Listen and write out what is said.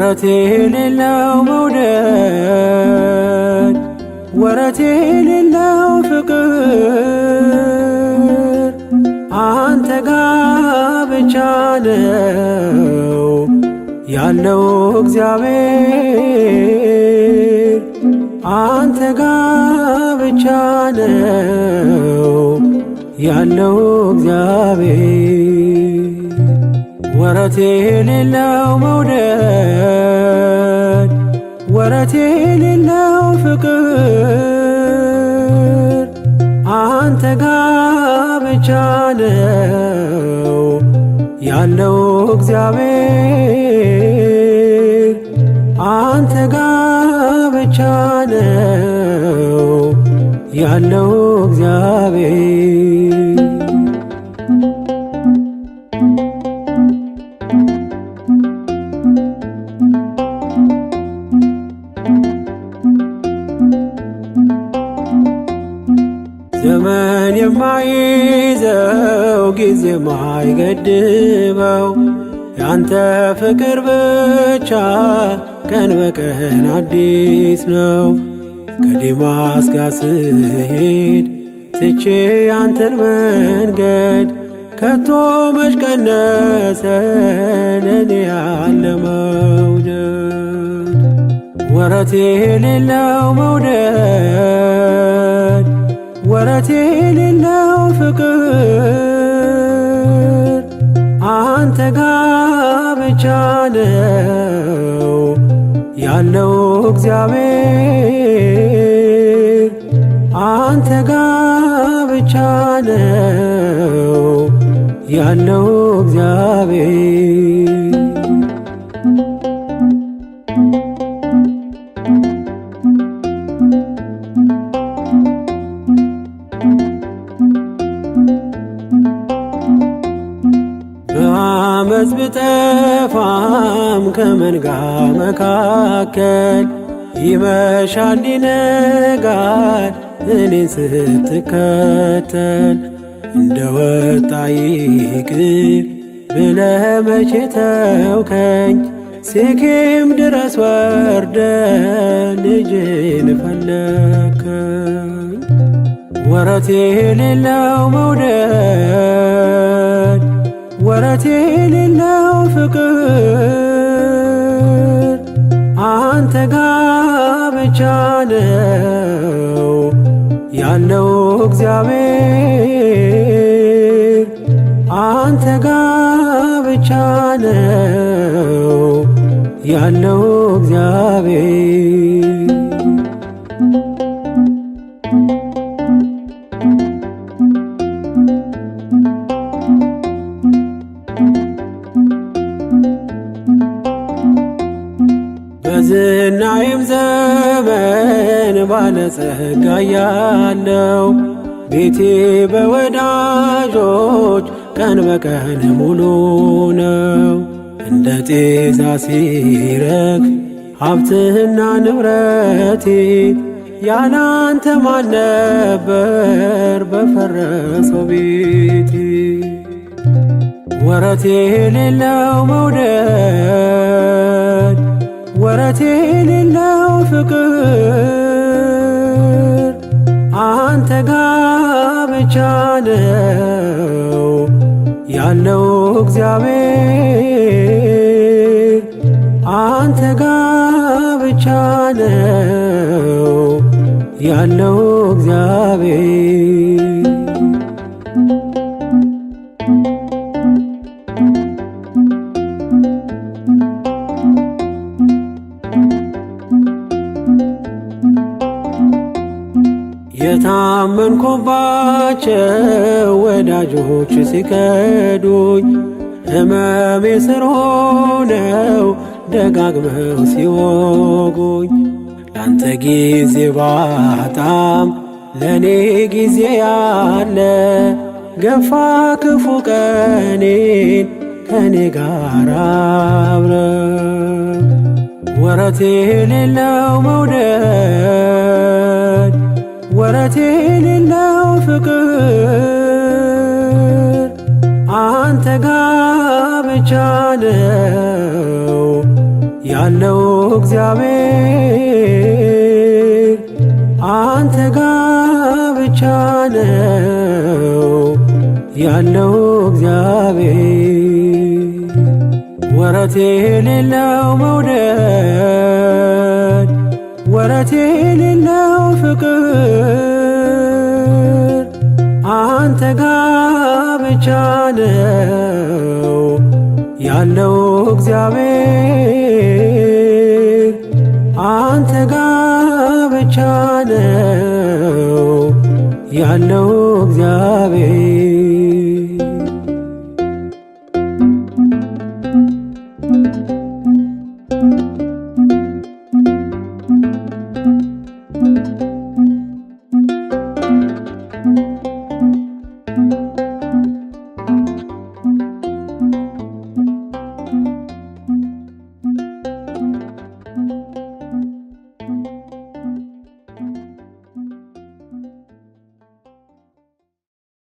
ወረት የሌለው መውደድ ወረት የሌለው ፍቅር አንተ ጋ ብቻ ነው ያለው እግዚአብሔር አንተ ጋ ብቻ ነው ያለው እግዚአብሔር ወረት የሌለው መውደድ ወረት የሌለው ፍቅር አንተ ጋ ብቻ ነው ያለው እግዚአብሔር አንተ ጋ ብቻ ነው ያለው እግዚአብሔር ዘመን የማይዘው ጊዜ የማይገድበው ያንተ ፍቅር ብቻ ቀን በቀን አዲስ ነው። ከዴማስ ጋር ስሄድ ትቼ ያንተን መንገድ ከቶ መች ቀነሰ ለኔ ያለ መውደድ ወረት የሌለው መውደድ ወረት የሌለው ፍቅር አንተ ጋ ብቻ ነው ያለው እግዚአብሔር አንተ ጋ ብቻ ነው ያለው እግዚአብሔር በአመፅ ብጠፋም ከመንጋ መካከል ይመሻል ይነጋል እኔን ስትከተል እንደ ወጣ ይቅር ብለህ መቼ ተውከኝ ሴኬም ድረስ ወርደ ልጅን ፈለከኝ ወረት የሌለው መውደድ ወረት የሌለው ፍቅር አንተ ጋ ብቻ ነው ያለው እግዚአብሔር አንተ ጋ ብቻ ነው ያለው እግዚአብሔር በዝናዬም ዘመን ባለጸጋ ያለው ቤቴ በወዳጆች ቀን በቀን ሙሉ ነው። እንደ ጤዛ ሲረግፍ ሀብትና ንብረቴ ያላንተ ማን ነበር በፈረሰው ቤቴ ወረት የሌለው መውደድ ወረት የሌለው ፍቅር አንተ ጋ ብቻ ነው ያለው እግዚአብሔር አንተ ጋ ብቻ ነው ያለው እግዚአብሔር የታመንኩባቸው ወዳጆች ሲከዱኝ ሕመሜ ስር ሆነው ደጋግመው ሲወጉኝ ላንተ ጊዜ ባጣም ለኔ ጊዜ ያለ ገፋ ክፉ ቀኔን ከኔ ጋር አብረ ወረት የሌለው መውደድ ወረት የሌለው ፍቅር አንተ ጋ ብቻ ነው ያለው እግዚአብሔር አንተ ጋ ብቻ ነው ያለው እግዚአብሔር። ወረት የሌለው መውደድ ወረት የሌለው ፍቅር አንተ ጋ ብቻ ነው ያለው እግዚአብሔር አንተ ጋ ብቻ ነው ያለው እግዚአብሔር።